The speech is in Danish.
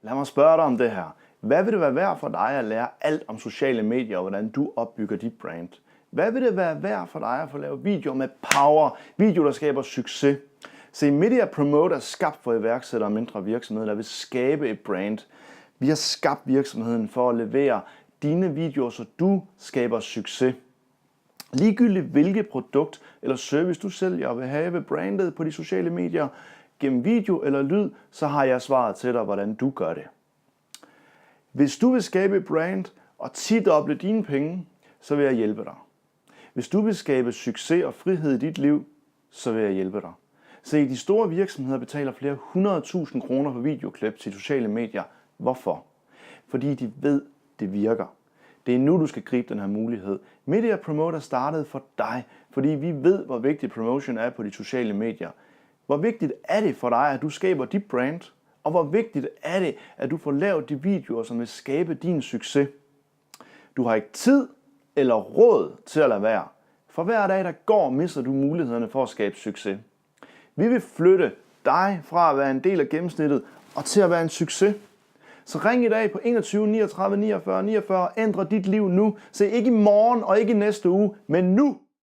Lad mig spørge dig om det her. Hvad vil det være værd for dig at lære alt om sociale medier og hvordan du opbygger dit brand? Hvad vil det være værd for dig at få lavet videoer med power, videoer der skaber succes? Se, Media Promote er skabt for iværksættere og mindre virksomheder, der vil skabe et brand. Vi har skabt virksomheden for at levere dine videoer, så du skaber succes. Ligegyldigt hvilket produkt eller service du sælger og vil have brandet på de sociale medier, gennem video eller lyd, så har jeg svaret til dig, hvordan du gør det. Hvis du vil skabe et brand og tidoble dine penge, så vil jeg hjælpe dig. Hvis du vil skabe succes og frihed i dit liv, så vil jeg hjælpe dig. Se, de store virksomheder betaler flere 100.000 kroner for videoklip til sociale medier. Hvorfor? Fordi de ved, det virker. Det er nu, du skal gribe den her mulighed. Media Promote er startet for dig, fordi vi ved, hvor vigtig promotion er på de sociale medier. Hvor vigtigt er det for dig, at du skaber dit brand? Og hvor vigtigt er det, at du får lavet de videoer, som vil skabe din succes? Du har ikke tid eller råd til at lade være. For hver dag, der går, mister du mulighederne for at skabe succes. Vi vil flytte dig fra at være en del af gennemsnittet og til at være en succes. Så ring i dag på 21 39 49 49 og ændre dit liv nu. Se, ikke i morgen og ikke i næste uge, men nu.